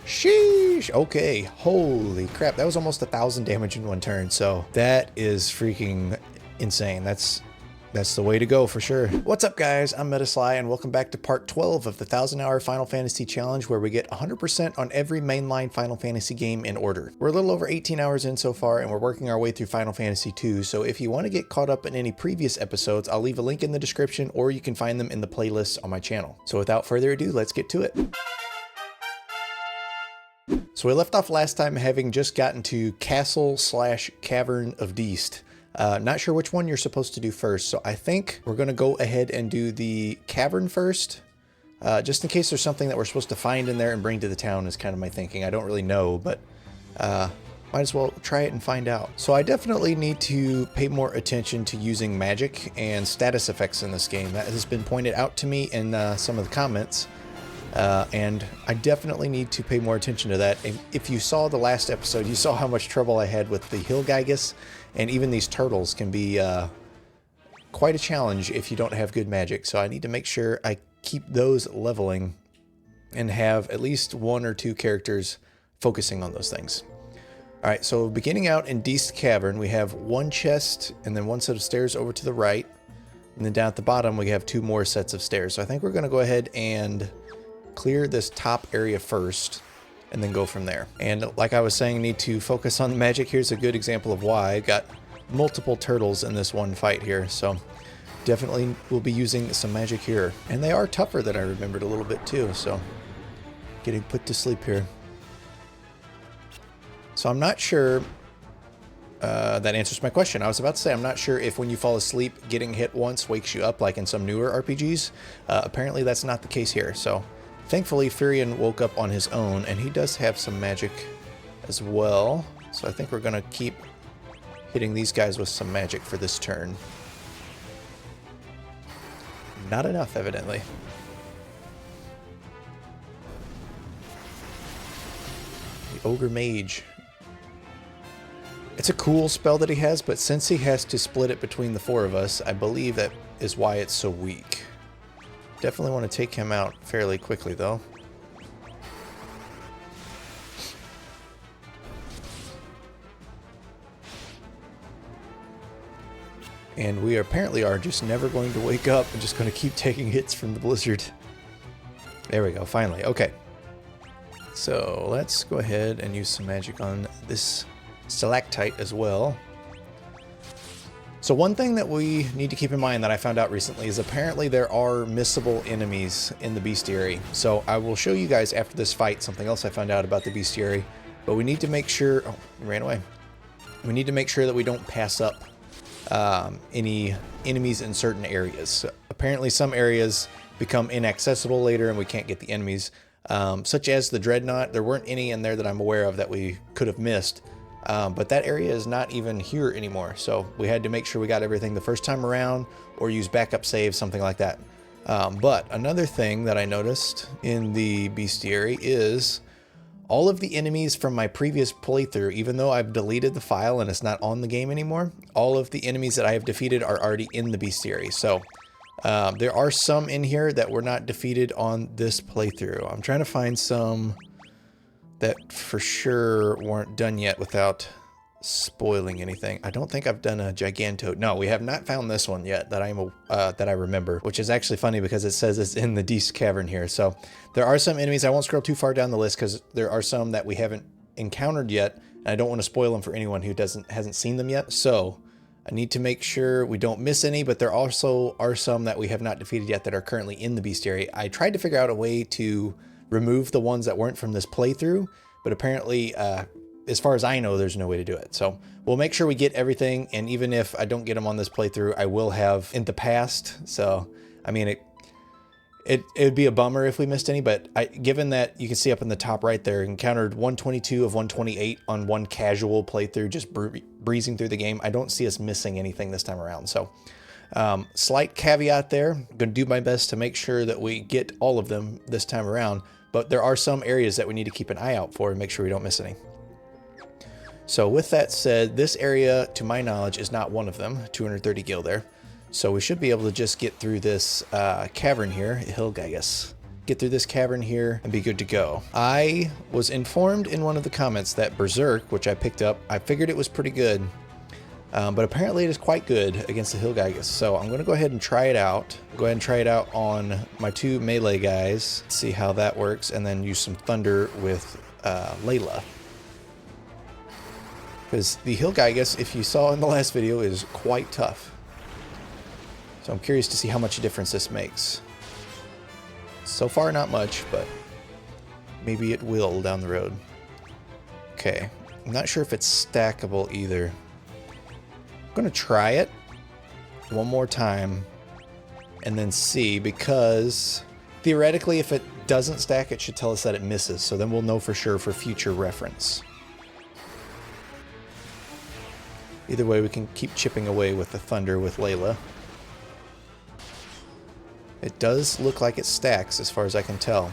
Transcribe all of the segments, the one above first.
Sheesh. Okay. Holy crap. That was almost 1,000 damage in one turn. So that is freaking insane. That's the way to go for sure. What's up, guys? I'm mainline, and welcome back to part 12 of the 1,000-hour Final Fantasy challenge, where we get 100% on every mainline Final Fantasy game in order. We're a little over 18 hours in so far, and we're working our way through Final Fantasy 2. So if you want to get caught up in any previous episodes, I'll leave a link in the description, or you can find them in the playlists on my channel. So without further ado, let's get to it. So we left off last time having just gotten to Castle/Cavern of Deist. Not sure which one you're supposed to do first, so I think we're going to go ahead and do the cavern first, just in case there's something that we're supposed to find in there and bring to the town is kind of my thinking. I don't really know, but might as well try it and find out. So I definitely need to pay more attention to using magic and status effects in this game. That has been pointed out to me in some of the comments. And I definitely need to pay more attention to that. And if you saw the last episode, you saw how much trouble I had with the Hilgaigus, and even these turtles can be quite a challenge if you don't have good magic. So I need to make sure I keep those leveling and have at least one or two characters focusing on those things. All right, so beginning out in Deist Cavern, we have one chest and then one set of stairs over to the right. And then down at the bottom, we have two more sets of stairs. So I think we're going to go ahead and clear this top area first and then go from there. And like I was saying, need to focus on the magic. Here's a good example of why. I got multiple turtles in this one fight here, so definitely will be using some magic here. And they are tougher than I remembered a little bit too, so getting put to sleep here. So I'm not sure that answers my question. I was about to say, I'm not sure if when you fall asleep, getting hit once wakes you up like in some newer RPGs. Apparently that's not the case here, so thankfully, Furion woke up on his own, and he does have some magic as well. So I think we're going to keep hitting these guys with some magic for this turn. Not enough, evidently. The Ogre Mage. It's a cool spell that he has, but since he has to split it between the four of us, I believe that is why it's so weak. Definitely want to take him out fairly quickly, though. And we apparently are just never going to wake up and just going to keep taking hits from the blizzard. There we go, finally. Okay. So let's go ahead and use some magic on this stalactite as well. So one thing that we need to keep in mind that I found out recently is apparently there are missable enemies in the bestiary. So I will show you guys after this fight something else I found out about the bestiary, but we need to make sure, oh, he ran away. We need to make sure that we don't pass up any enemies in certain areas. So apparently some areas become inaccessible later and we can't get the enemies, such as the Dreadnought. There weren't any in there that I'm aware of that we could have missed. But that area is not even here anymore, so we had to make sure we got everything the first time around or use backup saves, something like that. But another thing that I noticed in the bestiary is all of the enemies from my previous playthrough, even though I've deleted the file and it's not on the game anymore, all of the enemies that I have defeated are already in the bestiary. So there are some in here that were not defeated on this playthrough. I'm trying to find some that for sure weren't done yet without spoiling anything. I don't think I've done a Gigantoad. No, we have not found this one yet that I remember, which is actually funny because it says it's in the Deist Cavern here. So there are some enemies. I won't scroll too far down the list because there are some that we haven't encountered yet, and I don't want to spoil them for anyone who hasn't seen them yet. So I need to make sure we don't miss any, but there also are some that we have not defeated yet that are currently in the bestiary. I tried to figure out a way to remove the ones that weren't from this playthrough, but apparently, as far as I know, there's no way to do it. So we'll make sure we get everything, and even if I don't get them on this playthrough, I will have in the past. So, I mean, it would be a bummer if we missed any, but given that you can see up in the top right there, encountered 122 of 128 on one casual playthrough, just breezing through the game, I don't see us missing anything this time around. So slight caveat there, I'm going to do my best to make sure that we get all of them this time around. But there are some areas that we need to keep an eye out for and make sure we don't miss any. So with that said, this area, to my knowledge, is not one of them. 230 gil there. So we should be able to just get through this cavern here, Hilgaigus. get through this cavern here, and be good to go. I was informed in one of the comments that Berserk, which I picked up, I figured it was pretty good. But apparently it is quite good against the Hillgygus. So I'm going to go ahead and try it out. Go ahead and try it out on my 2 melee guys. See how that works. And then use some Thunder with Layla. Because the Hillgygus, if you saw in the last video, is quite tough. So I'm curious to see how much difference this makes. So far not much, but maybe it will down the road. Okay. I'm not sure if it's stackable either. I'm going to try it one more time and then see, because theoretically if it doesn't stack it should tell us that it misses, so then we'll know for sure for future reference. Either way, we can keep chipping away with the Thunder with Layla. It does look like it stacks as far as I can tell,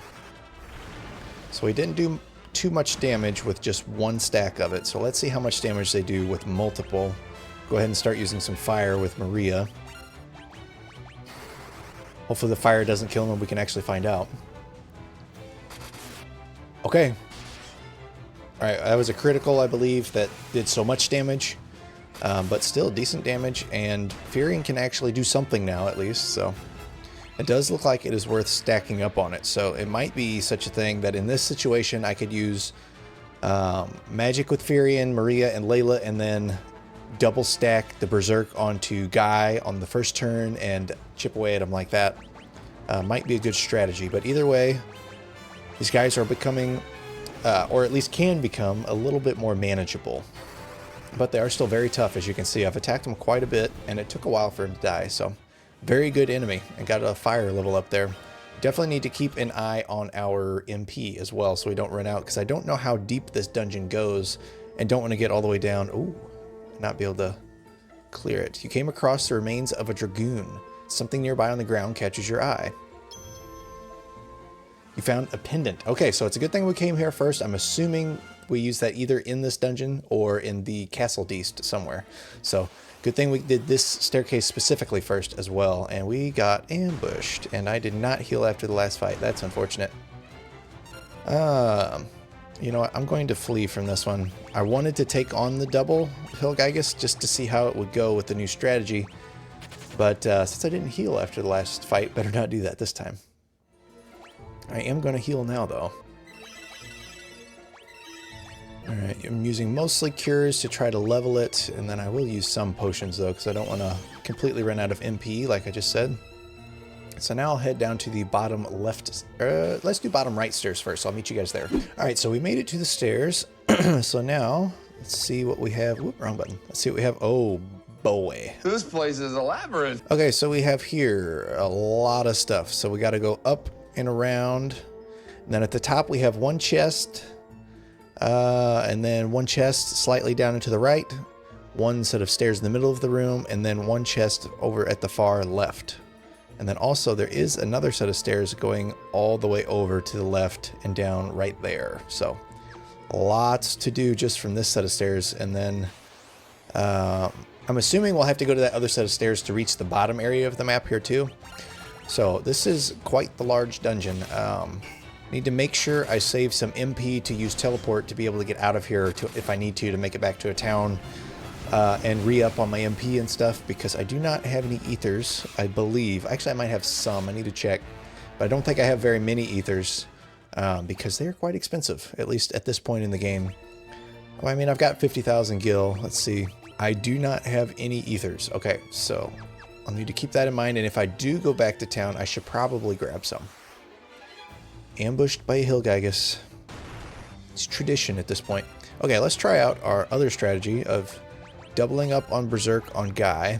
so we didn't do too much damage with just 1 stack of it, so let's see how much damage they do with multiple. Go ahead and start using some fire with Maria. Hopefully the fire doesn't kill him and we can actually find out. Okay. Alright, that was a critical, I believe, that did so much damage. But still decent damage, and Furion can actually do something now at least, so it does look like it is worth stacking up on it. So it might be such a thing that in this situation I could use magic with Furion, Maria, and Layla, and then double stack the Berserk onto Guy on the first turn and chip away at him like that. Might be a good strategy, but either way, these guys are becoming, or at least can become, a little bit more manageable. But they are still very tough, as you can see. I've attacked them quite a bit, and it took a while for him to die, so very good enemy, and got a fire level up there. Definitely need to keep an eye on our MP as well, so we don't run out, because I don't know how deep this dungeon goes, and don't want to get all the way down. Ooh. Not be able to clear it. You came across the remains of a dragoon. Something nearby on the ground catches your eye. You found a pendant. Okay, so it's a good thing we came here first. I'm assuming we used that either in this dungeon or in the Castle Deast somewhere. So good thing we did this staircase specifically first as well. And we got ambushed, and I did not heal after the last fight. That's unfortunate. You know what? I'm going to flee from this one. I wanted to take on the double Hillgygus just to see how it would go with the new strategy. But since I didn't heal after the last fight, better not do that this time. I am going to heal now, though. Alright, I'm using mostly cures to try to level it, and then I will use some potions, though, because I don't want to completely run out of MP, like I just said. So now I'll head down to the bottom left, let's do bottom right stairs first. I'll meet you guys there. All right, so we made it to the stairs. So now let's see what we have. Whoop, wrong button. Let's see what we have. Oh boy. This place is a labyrinth. Okay, so we have here a lot of stuff. So we got to go up and around. And then at the top we have 1 chest, and then 1 chest slightly down and to the right, 1 set of stairs in the middle of the room, and then 1 chest over at the far left. And then also there is another set of stairs going all the way over to the left and down right there. So lots to do just from this set of stairs. And then I'm assuming we'll have to go to that other set of stairs to reach the bottom area of the map here too. So this is quite the large dungeon. Need to make sure I save some MP to use teleport to be able to get out of here if I need to make it back to a town. And re-up on my MP and stuff, because I do not have any ethers, I believe. Actually, I might have some. I need to check. But I don't think I have very many ethers, because they are quite expensive, at least at this point in the game. Well, I mean, I've got 50,000 gil. Let's see. I do not have any ethers. Okay, so I'll need to keep that in mind, and if I do go back to town, I should probably grab some. Ambushed by a Hillgygus. It's tradition at this point. Okay, let's try out our other strategy of doubling up on Berserk on Guy,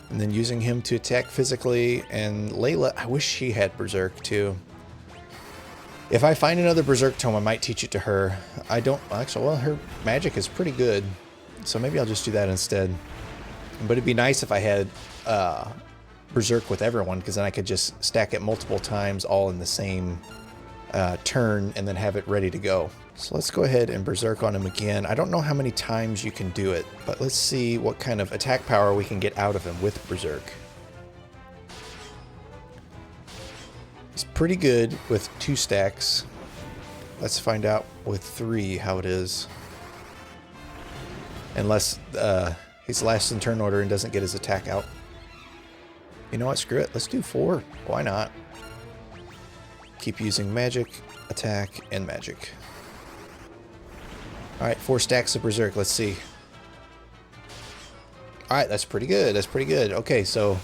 and then using him to attack physically. And Layla, I wish she had Berserk too. If I find another Berserk tome, I might teach it to her. I don't, actually, well, her magic is pretty good, so maybe I'll just do that instead. But it'd be nice if I had Berserk with everyone, because then I could just stack it multiple times all in the same turn and then have it ready to go. So let's go ahead and Berserk on him again. I don't know how many times you can do it, but let's see what kind of attack power we can get out of him with Berserk. pretty good with 2 stacks. Let's find out with 3 how it is. Unless he's last in turn order and doesn't get his attack out. You know what? Screw it. Let's do 4. Why not? Keep using magic, attack, and magic. Alright, 4 stacks of Berserk. Let's see. Alright, that's pretty good. That's pretty good. Okay, so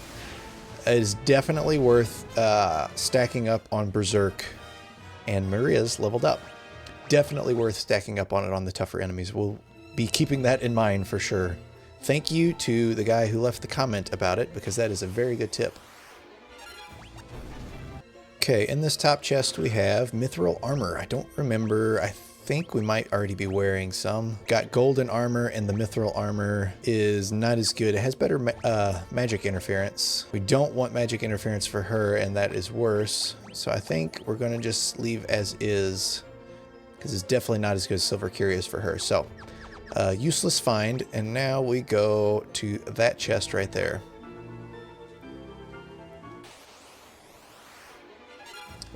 it is definitely worth stacking up on Berserk. And Maria's leveled up. Definitely worth stacking up on it on the tougher enemies. We'll be keeping that in mind for sure. Thank you to the guy who left the comment about it, because that is a very good tip. Okay, in this top chest we have mithril armor. I don't remember. I think we might already be wearing some. Got golden armor, and the mithril armor is not as good. It has better magic interference. We don't want magic interference for her, and that is worse. So I think we're going to just leave as is, because it's definitely not as good as Silver Curious for her. So useless find, and now we go to that chest right there.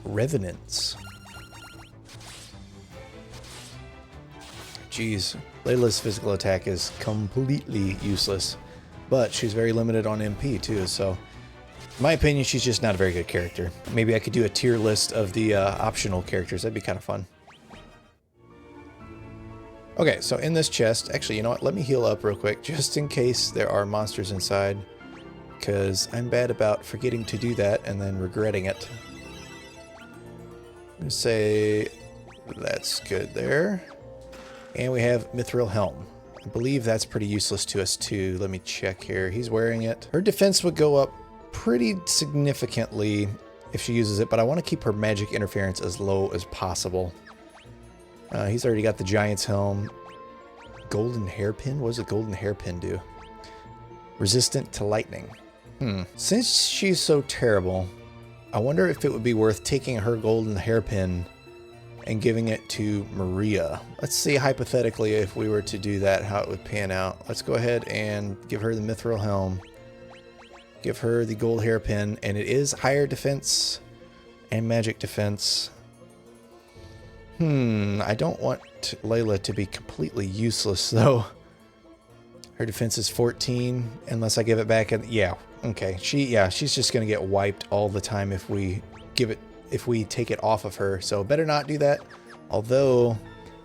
Revenants. Jeez, Layla's physical attack is completely useless, but she's very limited on MP too, so in my opinion, she's just not a very good character. Maybe I could do a tier list of the optional characters. That'd be kind of fun. Okay, so in this chest, actually, you know what? Let me heal up real quick, just in case there are monsters inside, because I'm bad about forgetting to do that and then regretting it. I'm gonna say that's good there. And we have Mithril Helm. I believe that's pretty useless to us too. Let me check here. He's wearing it. Her defense would go up pretty significantly if she uses it, but I want to keep her magic interference as low as possible. He's already got the Giant's Helm. Golden Hairpin? What does a Golden Hairpin do? Resistant to lightning. Since she's so terrible, I wonder if it would be worth taking her Golden Hairpin and giving it to Maria. Let's see hypothetically if we were to do that, how it would pan out. Let's go ahead and give her the Mithril Helm. Give her the gold hairpin, and it is higher defense and magic defense. I don't want Layla to be completely useless though. Her defense is 14 unless I give it back, and yeah, okay. She's just gonna get wiped all the time if we take it off of her. So better not do that. Although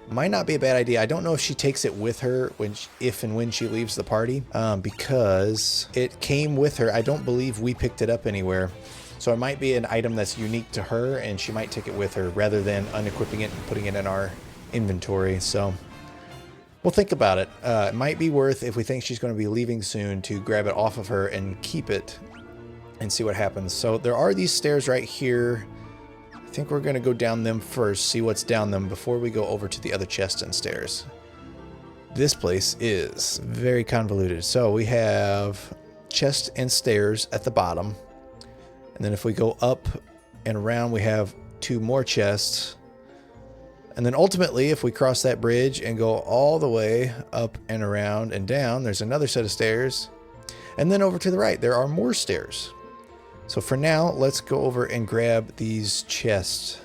might not be a bad idea. I don't know if she takes it with her if and when she leaves the party, because it came with her. I don't believe we picked it up anywhere. So it might be an item that's unique to her, and she might take it with her rather than unequipping it and putting it in our inventory. So we'll think about it. It might be worth, if we think she's going to be leaving soon, to grab it off of her and keep it and see what happens. So there are these stairs right here. I think we're going to go down them first, see what's down them before we go over to the other chest and stairs. This place is very convoluted. So we have chest and stairs at the bottom. And then if we go up and around, we have 2 more chests. And then ultimately, if we cross that bridge and go all the way up and around and down, there's another set of stairs. And then over to the right, there are more stairs. So for now, let's go over and grab these chests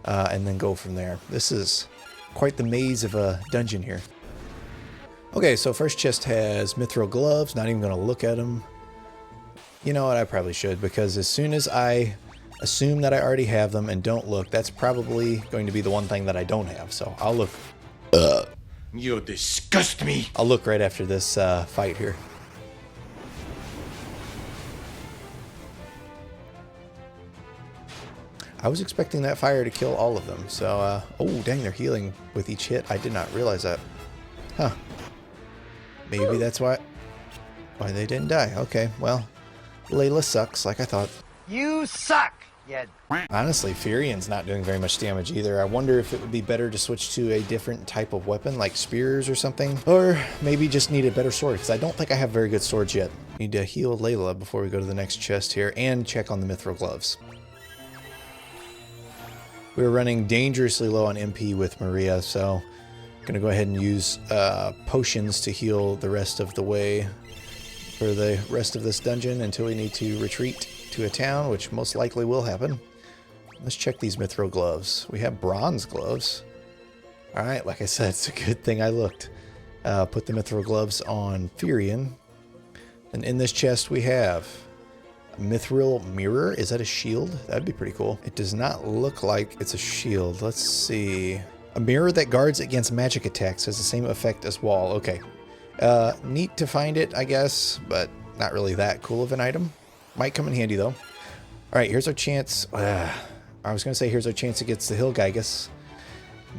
and then go from there. This is quite the maze of a dungeon here. Okay, so first chest has mithril gloves. Not even going to look at them. You know what? I probably should, because as soon as I assume that I already have them and don't look, that's probably going to be the one thing that I don't have. So I'll look. You disgust me. I'll look right after this fight here. I was expecting that fire to kill all of them. So, oh, dang, they're healing with each hit. I did not realize that. Huh. Maybe that's why they didn't die. Okay, well, Layla sucks, like I thought. You suck, you... Honestly, Furion's not doing very much damage either. I wonder if it would be better to switch to a different type of weapon, like spears or something. Or maybe just need a better sword, because I don't think I have very good swords yet. Need to heal Layla before we go to the next chest here, and check on the mithril gloves. We're running dangerously low on MP with Maria, so I'm going to go ahead and use potions to heal the rest of the way for the rest of this dungeon until we need to retreat to a town, which most likely will happen. Let's check these mithril gloves. We have bronze gloves. All right, like I said, it's a good thing I looked. Put the mithril gloves on Furion. And in this chest we have a mithril mirror. Is that a shield? That'd be pretty cool. It does not look like it's a shield. Let's see. A mirror that guards against magic attacks has the same effect as wall. Okay. Neat to find it, I guess, but not really that cool of an item. Might come in handy though. All right, here's our chance. I was going to say here's our chance against the Hill Gygus,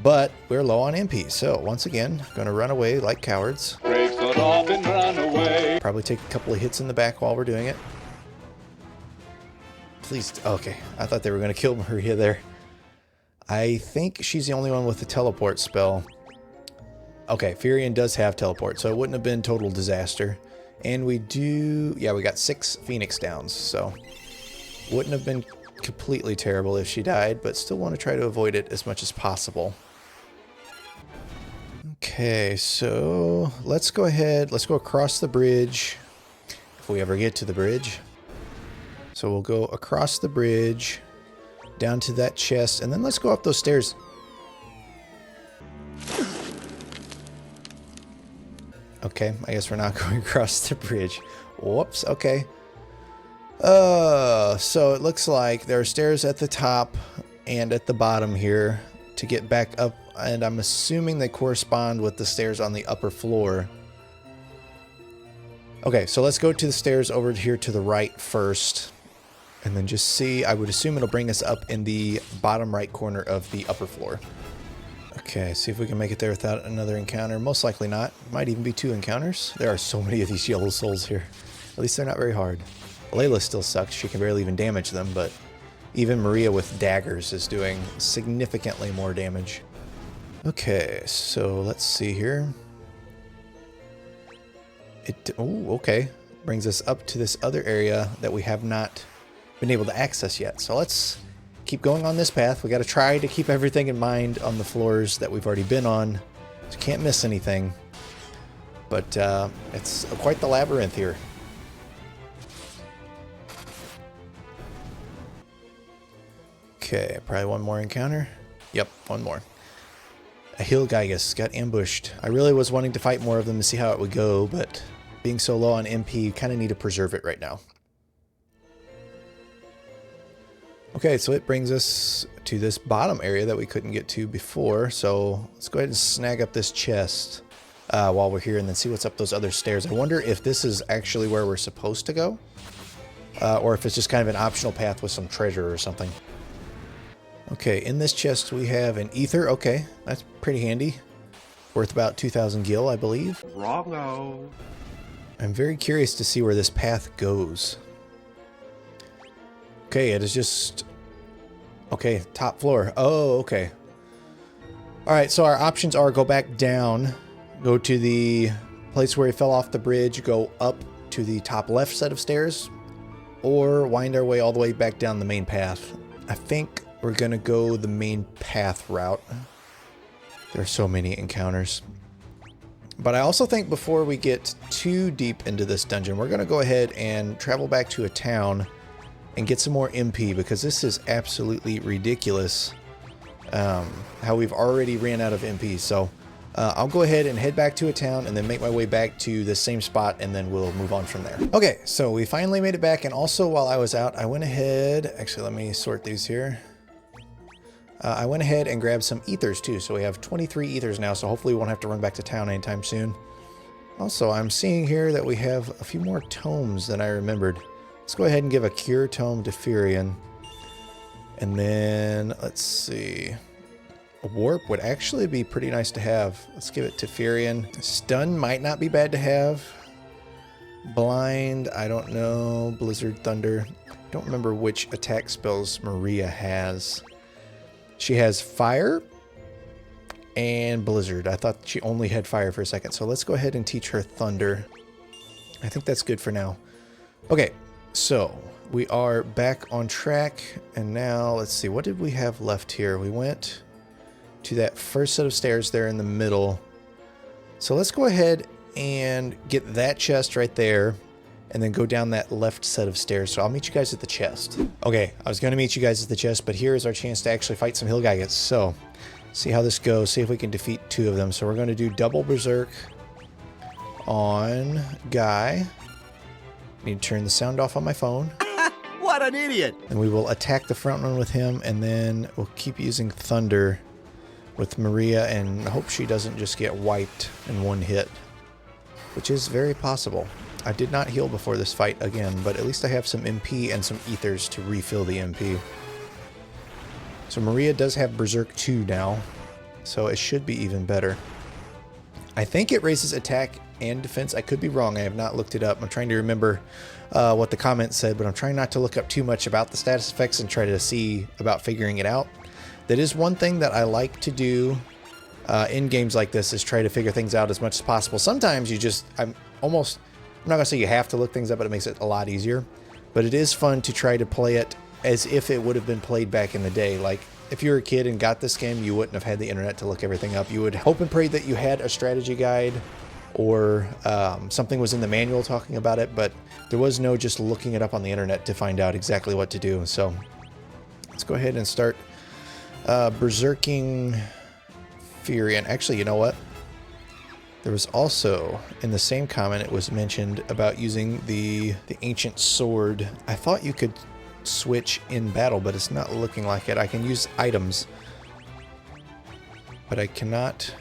but we're low on MP. So once again, going to run away like cowards. Probably take a couple of hits in the back while we're doing it. Please. Okay, I thought they were going to kill Maria there. I think she's the only one with the teleport spell. Okay, Furion does have teleport, so it wouldn't have been total disaster. And we do, yeah, we got 6 Phoenix downs, so wouldn't have been completely terrible if she died, but still want to try to avoid it as much as possible. Okay, so let's go ahead, let's go across the bridge, if we ever get to the bridge. So we'll go across the bridge, down to that chest, and then let's go up those stairs. Okay, I guess we're not going across the bridge. Whoops, okay. So it looks like there are stairs at the top and at the bottom here to get back up, and I'm assuming they correspond with the stairs on the upper floor. Okay, so let's go to the stairs over here to the right first, and then just see. I would assume it'll bring us up in the bottom right corner of the upper floor. Okay, see if we can make it there without another encounter. Most likely not. Might even be 2 encounters. There are so many of these yellow souls here. At least they're not very hard. Layla still sucks. She can barely even damage them, but even Maria with daggers is doing significantly more damage. Okay, so let's see here. Oh, okay. Brings us up to this other area that we have not been able to access yet. So let's keep going on this path. We got to try to keep everything in mind on the floors that we've already been on, so can't miss anything. But it's quite the labyrinth here. Okay, probably one more encounter. Yep, one more. A Hill Gygus got ambushed. I really was wanting to fight more of them to see how it would go, but being so low on MP, kind of need to preserve it right now. Okay, so it brings us to this bottom area that we couldn't get to before. So let's go ahead and snag up this chest while we're here and then see what's up those other stairs. I wonder if this is actually where we're supposed to go, or if it's just kind of an optional path with some treasure or something. Okay, in this chest we have an ether. Okay, that's pretty handy. Worth about 2,000 gil, I believe. Wrong-o. I'm very curious to see where this path goes. Okay, it is just... Okay, top floor. Oh, okay. Alright, so our options are go back down, go to the place where we fell off the bridge, go up to the top left set of stairs, or wind our way all the way back down the main path. I think we're gonna go the main path route. There are so many encounters. But I also think before we get too deep into this dungeon, we're gonna go ahead and travel back to a town and get some more MP, because this is absolutely ridiculous how we've already ran out of MP. So I'll go ahead and head back to a town and then make my way back to the same spot, and then we'll move on from there. Okay, so we finally made it back, and also while I was out, I went ahead, actually let me sort these here. I went ahead and grabbed some ethers too, so we have 23 ethers now, so hopefully we won't have to run back to town anytime soon. Also, I'm seeing here that we have a few more tomes than I remembered. Let's go ahead and give a cure tome to Furion. And then, let's see. A warp would actually be pretty nice to have. Let's give it to Furion. Stun might not be bad to have. Blind, I don't know. Blizzard, Thunder. Don't remember which attack spells Maria has. She has Fire and Blizzard. I thought she only had Fire for a second. So let's go ahead and teach her Thunder. I think that's good for now. Okay, so we are back on track. And now let's see. What did we have left here? We went to that first set of stairs there in the middle. So let's go ahead and get that chest right there. and then go down that left set of stairs. So I'll meet you guys at the chest. Okay, I was going to meet you guys at the chest, but here is our chance to actually fight some Hillgeigas. So, see how this goes. See if we can defeat 2 of them. So we're going to do double Berserk on Guy. Need to turn the sound off on my phone. What an idiot! And we will attack the front one with him, and then we'll keep using Thunder with Maria and hope she doesn't just get wiped in one hit, which is very possible. I did not heal before this fight again, but at least I have some MP and some ethers to refill the MP. So Maria does have Berserk 2 now, so it should be even better. I think it raises attack and defense. I could be wrong. I have not looked it up. I'm trying to remember what the comment said, but I'm trying not to look up too much about the status effects and try to see about figuring it out. That is one thing that I like to do in games like this, is try to figure things out as much as possible. Sometimes you just, I'm not going to say you have to look things up, but it makes it a lot easier. But it is fun to try to play it as if it would have been played back in the day. Like, if you were a kid and got this game, you wouldn't have had the internet to look everything up. You would hope and pray that you had a strategy guide or something was in the manual talking about it, but there was no just looking it up on the internet to find out exactly what to do. So let's go ahead and start berserking Fury. And actually, you know what? There was also, in the same comment, it was mentioned about using the ancient sword. I thought you could switch in battle, but it's not looking like it. I can use items, but I cannot...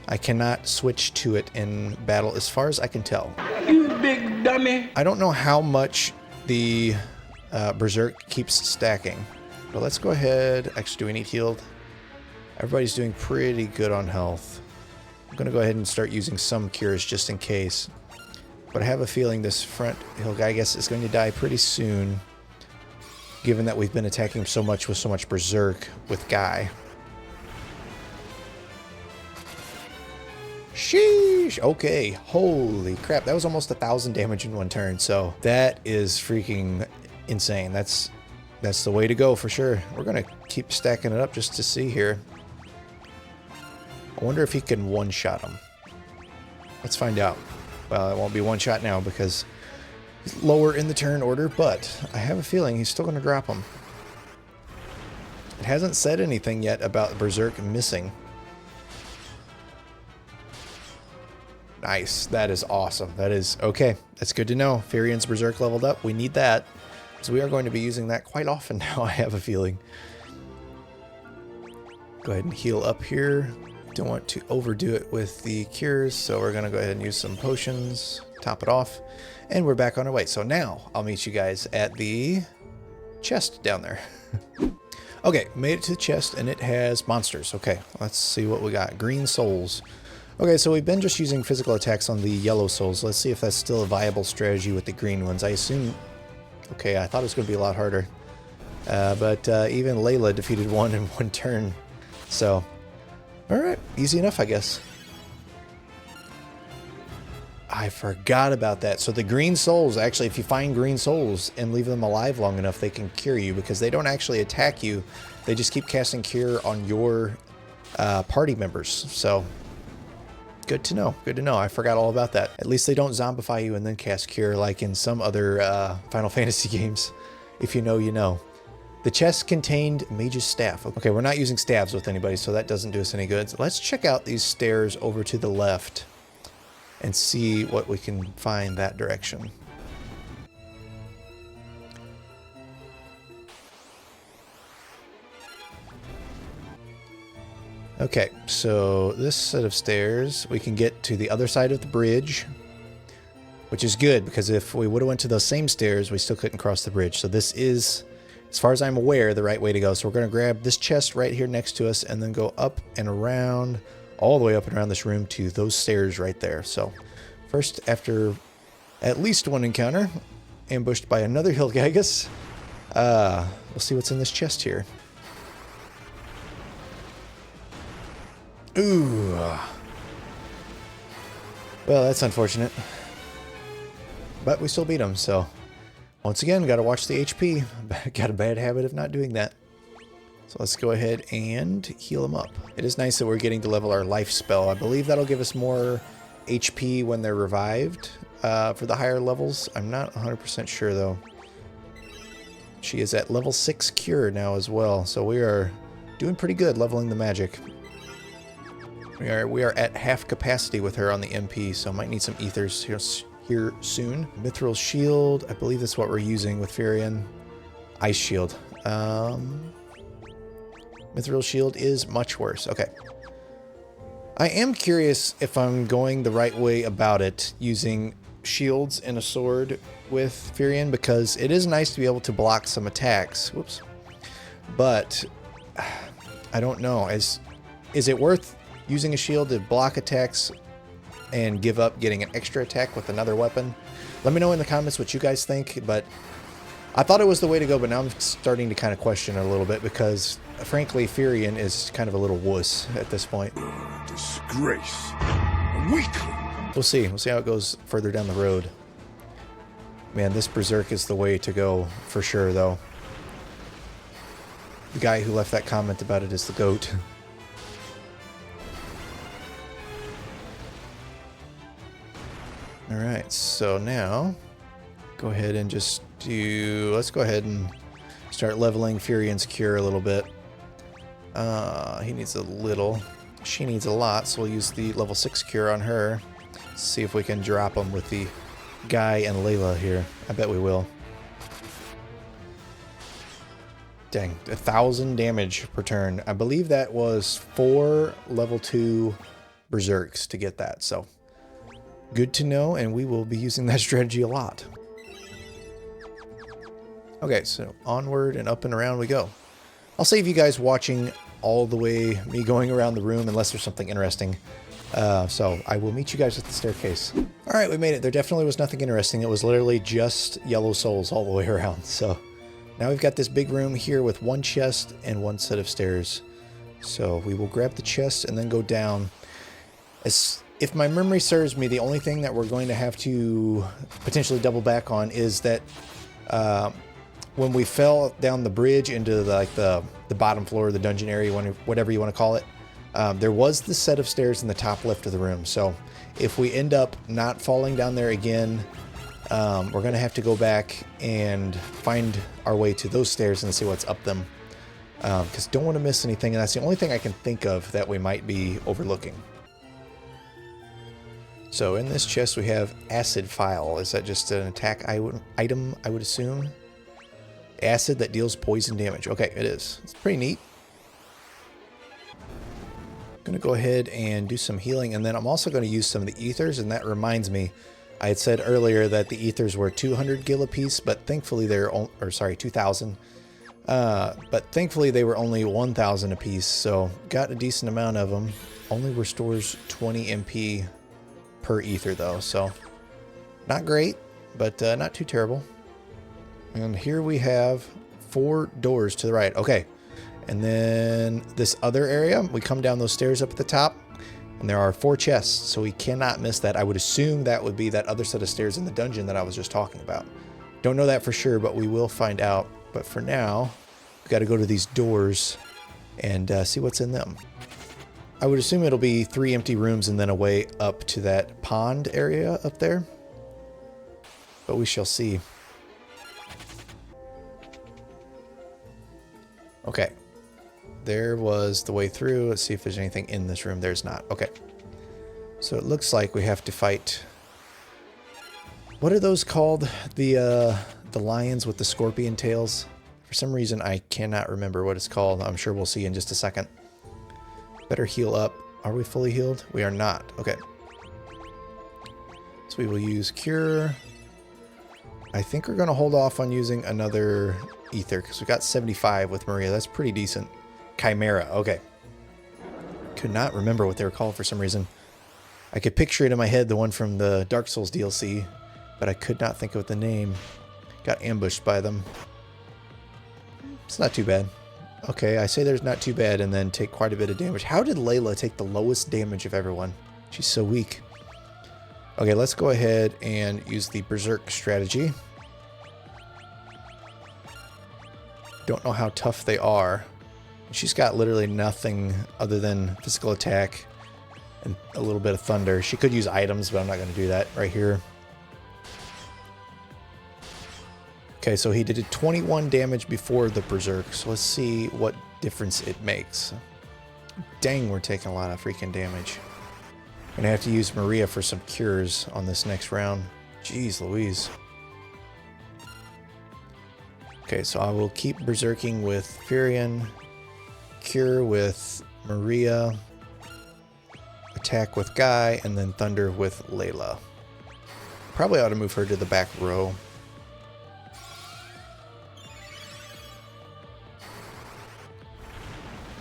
I cannot switch to it in battle as far as I can tell. You big dummy. I don't know how much the Berserk keeps stacking, but let's go ahead. Actually, do we need healed? Everybody's doing pretty good on health. I'm going to go ahead and start using some cures just in case. But I have a feeling this front Hillgeigas is going to die pretty soon, given that we've been attacking so much with so much Berserk with Guy. Sheesh! Okay, holy crap. That was almost 1,000 damage in one turn, so that is freaking insane. That's the way to go for sure. We're going to keep stacking it up just to see here. I wonder if he can one-shot him. Let's find out. Well, it won't be one shot now because he's lower in the turn order, but I have a feeling he's still going to drop him. It hasn't said anything yet about Berserk missing. Nice. That is awesome. That is okay. That's good to know. Firian's Berserk leveled up. We need that, so we are going to be using that quite often now, I have a feeling. Go ahead and heal up here. Don't want to overdo it with the cures, so we're going to go ahead and use some potions, top it off, and we're back on our way. So now I'll meet you guys at the chest down there. Okay, made it to the chest, and it has monsters. Okay, let's see what we got. Green souls. Okay, so we've been just using physical attacks on the yellow souls. Let's see if that's still a viable strategy with the green ones. I assume... Okay, I thought it was going to be a lot harder. But even Layla defeated one in one turn. So... Alright, easy enough, I guess. I forgot about that. So the green souls, actually, if you find green souls and leave them alive long enough, they can cure you because they don't actually attack you. They just keep casting cure on your party members. So, good to know. Good to know. I forgot all about that. At least they don't zombify you and then cast cure like in some other Final Fantasy games. If you know, you know. The chest contained Mage's Staff. Okay, we're not using staves with anybody, so that doesn't do us any good. So let's check out these stairs over to the left and see what we can find that direction. Okay, so this set of stairs, we can get to the other side of the bridge, which is good, because if we would have went to those same stairs, we still couldn't cross the bridge. So this is... as far as I'm aware, the right way to go. So we're going to grab this chest right here next to us and then go up and around, all the way up and around this room to those stairs right there. So first, after at least one encounter, ambushed by another Hillgeigas, we'll see what's in this chest here. Ooh. Well, that's unfortunate. But we still beat him, so... once again, got to watch the HP. Got a bad habit of not doing that. So let's go ahead and heal him up. It is nice that we're getting to level our life spell. I believe that'll give us more HP when they're revived for the higher levels. I'm not 100% sure though. She is at level 6 cure now as well, so we are doing pretty good leveling the magic. We are at half capacity with her on the MP, so might need some ethers here soon. Mithril shield, I believe that's what we're using with Firion. Ice shield. Mithril shield is much worse. Okay. I am curious if I'm going the right way about it, using shields and a sword with Firion, because it is nice to be able to block some attacks. Whoops. But I don't know. Is it worth using a shield to block attacks and give up getting an extra attack with another weapon? Let me know in the comments what you guys think, but I thought it was the way to go, but now I'm starting to kind of question it a little bit because, frankly, Firion is kind of a little wuss at this point. Disgrace. A weakling. We'll see. We'll see how it goes further down the road. Man, this Berserk is the way to go for sure, though. The guy who left that comment about it is the GOAT. Alright, so now go ahead and just let's go ahead and start leveling Furion's cure a little bit. He needs a little. She needs a lot, so we'll use the level 6 cure on her. See if we can drop him with the Guy and Layla here. I bet we will. Dang, 1,000 damage per turn. I believe that was 4 level 2 Berserks to get that, so good to know, and we will be using that strategy a lot. Okay, so onward and up and around we go. I'll save you guys watching all the way, me going around the room, unless there's something interesting. So I will meet you guys at the staircase. All right, we made it. There definitely was nothing interesting. It was literally just yellow souls all the way around. So now we've got this big room here with 1 chest and 1 set of stairs. So we will grab the chest and then go down. If my memory serves me, the only thing that we're going to have to potentially double back on is that when we fell down the bridge into the bottom floor of the dungeon area, whatever you want to call it, there was this set of stairs in the top left of the room. So if we end up not falling down there again, we're going to have to go back and find our way to those stairs and see what's up them. Because don't want to miss anything, and that's the only thing I can think of that we might be overlooking. So in this chest we have acid file. Is that just an attack item, I would assume? Acid that deals poison damage. Okay, it is. It's pretty neat. I'm going to go ahead and do some healing, and then I'm also going to use some of the ethers, and that reminds me, I had said earlier that the ethers were 200 gil a piece, but thankfully they're, or sorry, 2,000. But thankfully they were only 1,000 a piece, so got a decent amount of them. Only restores 20 MP per ether though, so not great, but not too terrible. And here we have 4 doors to the right. Okay, and then this other area, we come down those stairs up at the top, and there are 4 chests, so we cannot miss that. I would assume that would be that other set of stairs in the dungeon that I was just talking about. Don't know that for sure, but we will find out. But for now, we've got to go to these doors and see what's in them. I would assume it'll be 3 empty rooms and then a way up to that pond area up there. But we shall see. Okay. There was the way through. Let's see if there's anything in this room. There's not. Okay. So it looks like we have to fight. What are those called? The lions with the scorpion tails? For some reason, I cannot remember what it's called. I'm sure we'll see in just a second. Better heal up. Are we fully healed? We are not. Okay. So we will use Cure. I think we're going to hold off on using another ether because we got 75 with Maria. That's pretty decent. Chimera. Okay. Could not remember what they were called for some reason. I could picture it in my head, the one from the Dark Souls DLC, but I could not think of the name. Got ambushed by them. It's not too bad. Okay, I say there's not too bad and then take quite a bit of damage. How did Layla take the lowest damage of everyone? She's so weak. Okay, let's go ahead and use the Berserk strategy. Don't know how tough they are. She's got literally nothing other than physical attack and a little bit of thunder. She could use items, but I'm not going to do that right here. Okay, so he did 21 damage before the Berserk, so let's see what difference it makes. Dang, we're taking a lot of freaking damage. I'm gonna have to use Maria for some cures on this next round. Jeez Louise. Okay, so I will keep Berserking with Furion, Cure with Maria, Attack with Guy, and then Thunder with Layla. Probably ought to move her to the back row.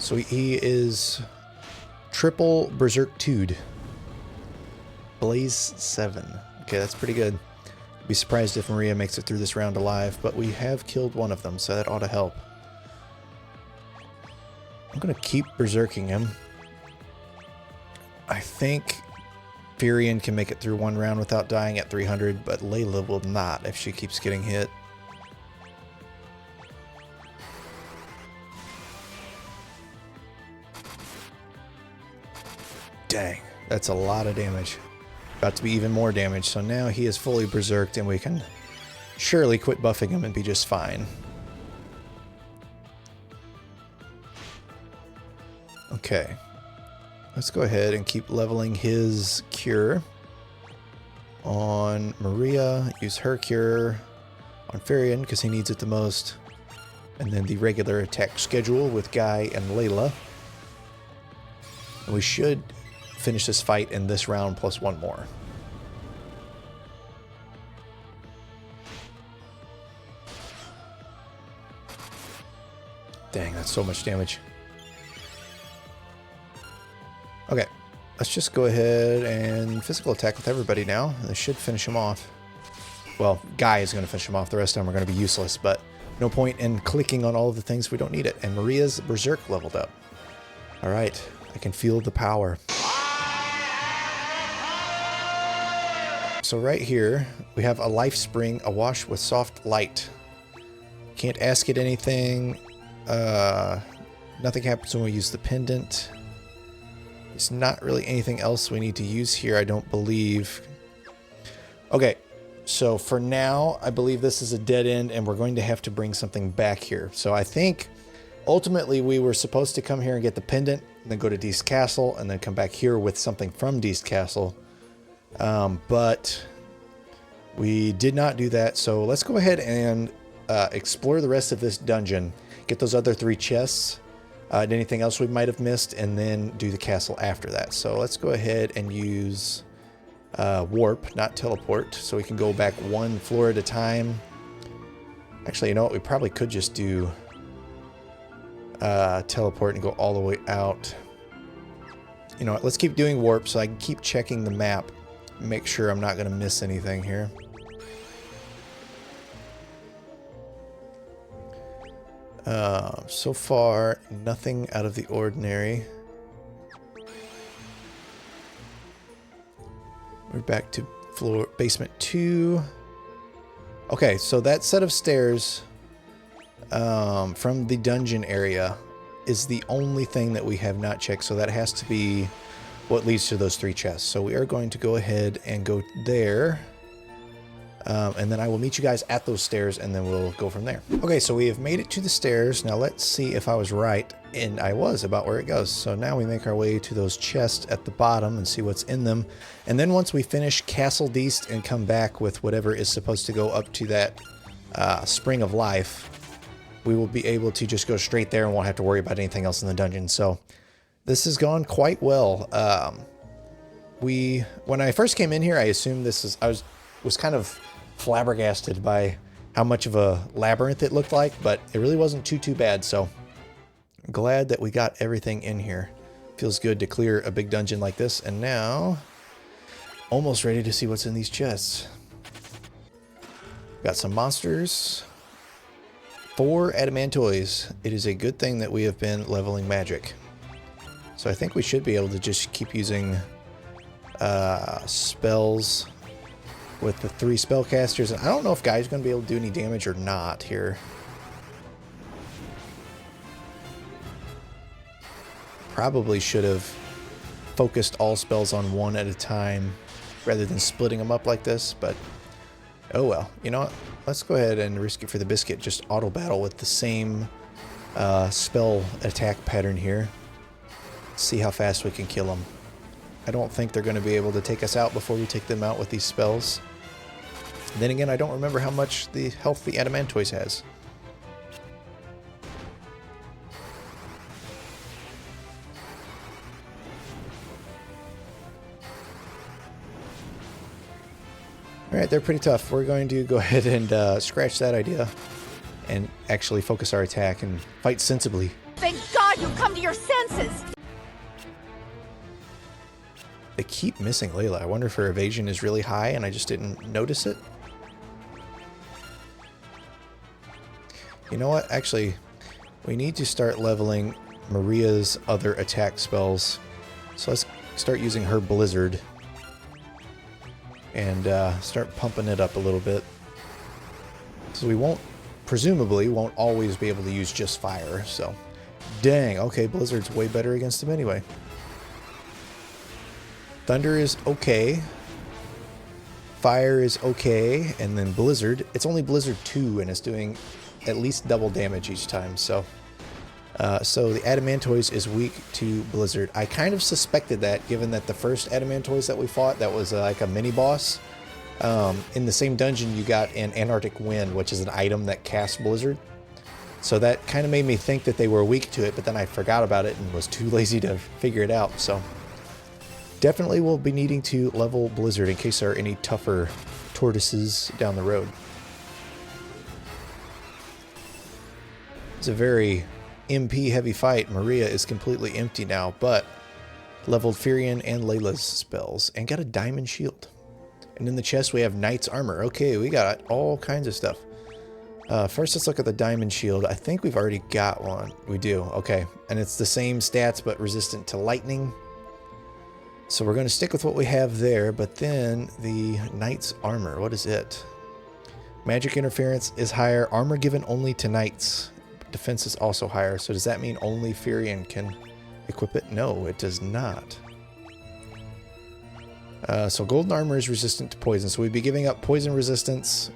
So he is triple Berserk 2'd. Blaze 7. Okay, that's pretty good. Be surprised if Maria makes it through this round alive, but we have killed one of them, so that ought to help. I'm going to keep Berserking him. I think Furion can make it through one round without dying at 300, but Layla will not if she keeps getting hit. Dang, that's a lot of damage. About to be even more damage, so now he is fully berserked and we can surely quit buffing him and be just fine. Okay, let's go ahead and keep leveling his cure on Maria, use her cure on Furion because he needs it the most, and then the regular attack schedule with Guy and Layla. And we should finish this fight in this round plus one more. Dang, that's so much damage. Okay, let's just go ahead and physical attack with everybody now. This should finish him off. Well, Guy is going to finish him off. The rest of them are going to be useless, but no point in clicking on all of the things if we don't need it. And Maria's Berserk leveled up. All right, I can feel the power. So right here, we have a life spring awash with soft light. Can't ask it anything. Nothing happens when we use the pendant. There's not really anything else we need to use here, I don't believe. Okay, so for now, I believe this is a dead end and we're going to have to bring something back here. So I think ultimately we were supposed to come here and get the pendant, and then go to Deast Castle, and then come back here with something from Deast Castle. But we did not do that, so let's go ahead and explore the rest of this dungeon, get those other 3 chests, and anything else we might have missed, and then do the castle after that. So let's go ahead and use warp, not teleport, so we can go back 1 floor at a time. Actually, you know what, we probably could just do teleport and go all the way out. You know what, let's keep doing warp so I can keep checking the map, make sure I'm not going to miss anything here. So far, nothing out of the ordinary. We're back to basement 2. Okay, so that set of stairs from the dungeon area is the only thing that we have not checked, so that has to be what leads to those 3 chests. So we are going to go ahead and go there. And then I will meet you guys at those stairs, and then we'll go from there. Okay, so we have made it to the stairs. Now let's see if I was right, and I was about where it goes. So now we make our way to those chests at the bottom and see what's in them. And then once we finish Castle Deast and come back with whatever is supposed to go up to that Spring of Life, we will be able to just go straight there and won't have to worry about anything else in the dungeon. So this has gone quite well. When I first came in here, I assumed this is, I was kind of flabbergasted by how much of a labyrinth it looked like, but it really wasn't too bad. So I'm glad that we got everything in here. Feels good to clear a big dungeon like this. And now almost ready to see what's in these chests. Got some monsters, 4 adamantoids. It is a good thing that we have been leveling magic. So I think we should be able to just keep using spells with the 3 spellcasters. And I don't know if Guy's going to be able to do any damage or not here. Probably should have focused all spells on one at a time rather than splitting them up like this, but oh well. You know what? Let's go ahead and risk it for the biscuit. Just auto battle with the same spell attack pattern here. See how fast we can kill them. I don't think they're going to be able to take us out before we take them out with these spells. And then again, I don't remember how much the health the Adamantoise has. Alright, they're pretty tough. We're going to go ahead and scratch that idea and actually focus our attack and fight sensibly. Thank God you've come to your senses! They keep missing Layla. I wonder if her evasion is really high and I just didn't notice it. You know what? Actually, we need to start leveling Maria's other attack spells. So let's start using her Blizzard and start pumping it up a little bit. So we presumably won't always be able to use just fire. So, dang, okay, Blizzard's way better against him anyway. Thunder is okay. Fire is okay. And then Blizzard, it's only Blizzard 2 and it's doing at least double damage each time. So the Adamantoise is weak to Blizzard. I kind of suspected that, given that the first Adamantoise that we fought, that was like a mini-boss. In the same dungeon, you got an Antarctic Wind, which is an item that casts Blizzard. So that kind of made me think that they were weak to it, but then I forgot about it and was too lazy to figure it out. So definitely we'll be needing to level Blizzard in case there are any tougher tortoises down the road. It's a very MP heavy fight. Maria is completely empty now, but leveled Firion and Layla's spells and got a diamond shield. And in the chest we have Knight's armor. Okay, we got all kinds of stuff. First let's look at the diamond shield. I think we've already got one. We do, okay. And it's the same stats but resistant to lightning. So we're going to stick with what we have there, but then the Knight's armor, what is it? Magic interference is higher, armor given only to knights. Defense is also higher, so does that mean only Firion can equip it? No, it does not. So golden armor is resistant to poison, so we'd be giving up poison resistance,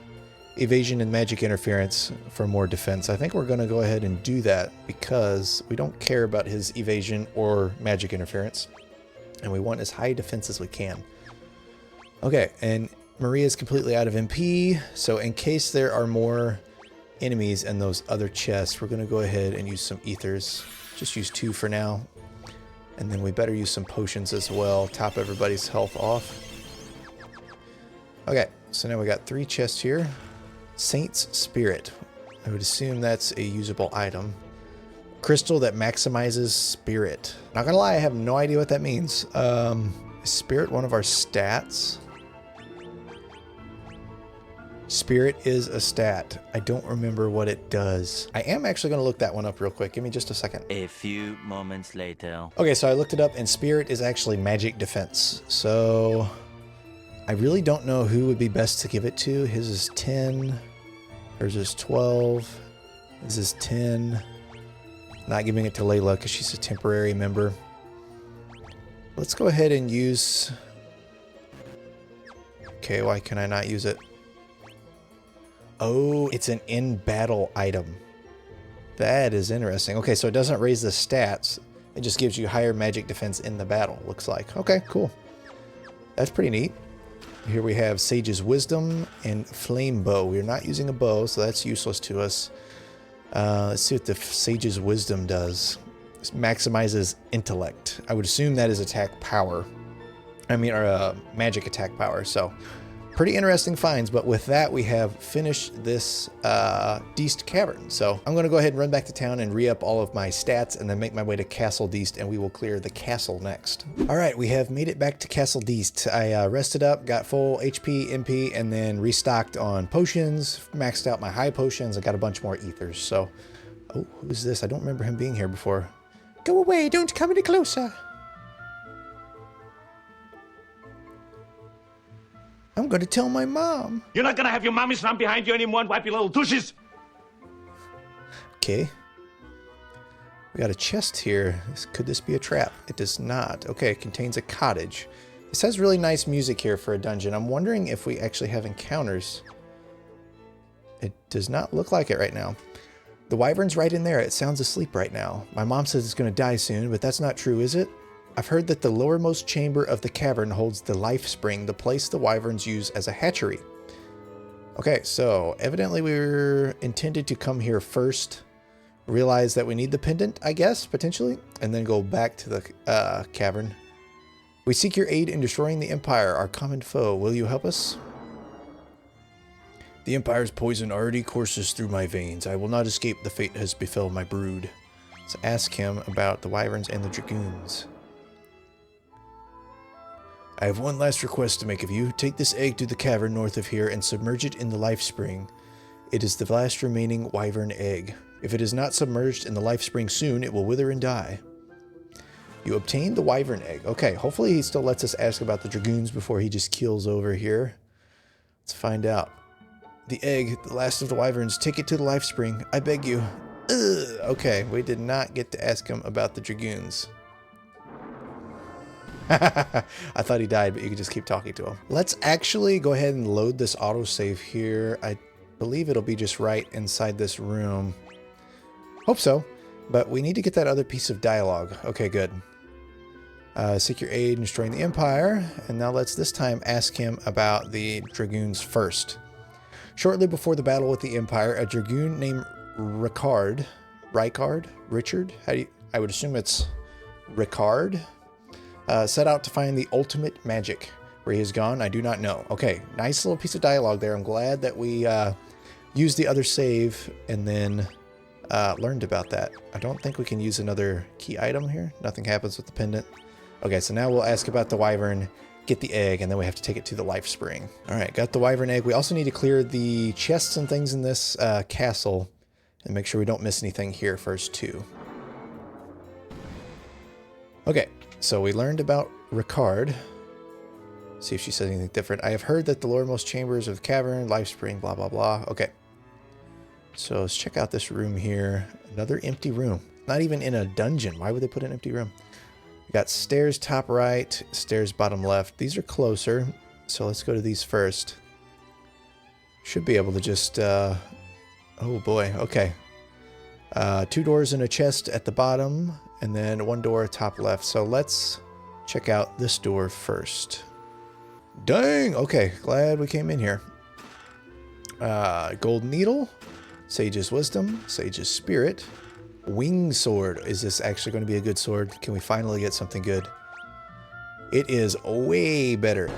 evasion, and magic interference for more defense. I think we're going to go ahead and do that because we don't care about his evasion or magic interference, and we want as high defense as we can. Okay, and Maria is completely out of MP, so in case there are more enemies in those other chests, we're going to go ahead and use some ethers. Just use 2 for now. And then we better use some potions as well. Top everybody's health off. Okay, so now we got 3 chests here. Saint's Spirit. I would assume that's a usable item. Crystal that maximizes Spirit. Not gonna lie, I have no idea what that means. Is Spirit one of our stats? Spirit is a stat. I don't remember what it does. I am actually going to look that one up real quick. Give me just a second. A few moments later. Okay, so I looked it up, and Spirit is actually magic defense. So I really don't know who would be best to give it to. His is 10. Hers is 12. His is 10. Not giving it to Layla because she's a temporary member. Let's go ahead and use... Okay, why can I not use it? Oh, it's an in-battle item. That is interesting. Okay, so it doesn't raise the stats. It just gives you higher magic defense in the battle, looks like. Okay, cool. That's pretty neat. Here we have Sage's Wisdom and Flame Bow. We're not using a bow, so that's useless to us. Let's see what the Sage's Wisdom does. This maximizes intellect. I would assume that is attack power. Or magic attack power, so... Pretty interesting finds, but with that, we have finished this Deist Cavern. So I'm going to go ahead and run back to town and re-up all of my stats and then make my way to Castle Deist, and we will clear the castle next. All right, we have made it back to Castle Deist. I rested up, got full HP, MP, and then restocked on potions, maxed out my high potions, and got a bunch more ethers. So, oh, who's this? I don't remember him being here before. Go away, don't come any closer. I'm going to tell my mom. You're not gonna have your mommies run behind you anymore and wipe your little douches? Okay. We got a chest here. Could this be a trap? It does not. Okay, it contains a cottage. This has really nice music here for a dungeon. I'm wondering if we actually have encounters. It does not look like it right now. The wyvern's right in there. It sounds asleep right now. My mom says it's going to die soon, but that's not true, is it? I've heard that the lowermost chamber of the cavern holds the life spring, the place the wyverns use as a hatchery. Okay, so evidently we were intended to come here first, realize that we need the pendant, I guess, potentially, and then go back to the cavern. We seek your aid in destroying the Empire, our common foe. Will you help us? The Empire's poison already courses through my veins. I will not escape the fate has befell my brood. So ask him about the wyverns and the dragoons. I have one last request to make of you. Take this egg to the cavern north of here and submerge it in the life spring. It is the last remaining wyvern egg. If it is not submerged in the life spring soon, it will wither and die. You obtained the wyvern egg. Okay, hopefully he still lets us ask about the dragoons before he just keels over here. Let's find out. The egg, the last of the wyverns, take it to the life spring. I beg you. Ugh. Okay, we did not get to ask him about the dragoons. I thought he died, but you could just keep talking to him. Let's actually go ahead and load this autosave here. I believe it'll be just right inside this room. Hope so, but we need to get that other piece of dialogue. Okay, good. Seek your aid in destroying the Empire. And now let's this time ask him about the dragoons first. Shortly before the battle with the Empire, a dragoon named Richard, I would assume it's Ricard, set out to find the ultimate magic. Where he has gone, I do not know. Okay, nice little piece of dialogue there. I'm glad that we used the other save and then learned about that. I don't think we can use another key item here. Nothing happens with the pendant. Okay, so now we'll ask about the wyvern, get the egg, and then we have to take it to the life spring. All right, got the wyvern egg. We also need to clear the chests and things in this castle and make sure we don't miss anything here first too. Okay, so we learned about Ricard. See if she says anything different. I have heard that the lowermost chambers of the cavern, life spring, blah, blah, blah. Okay. So let's check out this room here. Another empty room. Not even in a dungeon. Why would they put an empty room? We got stairs top right, stairs bottom left. These are closer. So let's go to these first. Should be able to just... oh boy. Okay. 2 doors and a chest at the bottom. And then 1 door top left. So let's check out this door first. Dang! Okay, glad we came in here. Gold needle, sage's wisdom, sage's spirit, wing sword. Is this actually going to be a good sword? Can we finally get something good? It is way better.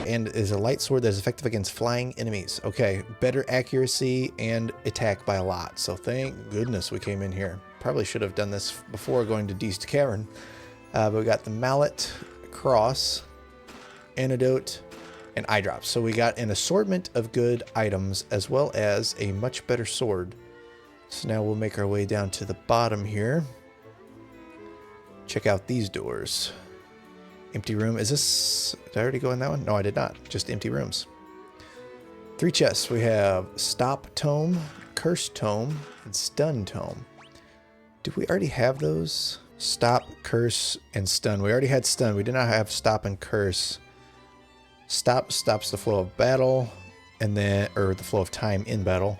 And is a light sword that is effective against flying enemies. Okay, better accuracy and attack by a lot. So thank goodness we came in here. Probably should have done this before going to Deast Cavern. But we got the mallet, cross, antidote, and eye drops. So we got an assortment of good items as well as a much better sword. So now we'll make our way down to the bottom here. Check out these doors. Empty room. Is this... Did I already go in that one? No, I did not. Just empty rooms. 3 chests. We have Stop Tome, Curse Tome, and Stun Tome. Did we already have those? Stop, Curse, and Stun. We already had Stun. We did not have Stop and Curse. Stop stops the flow of battle, and then... or the flow of time in battle.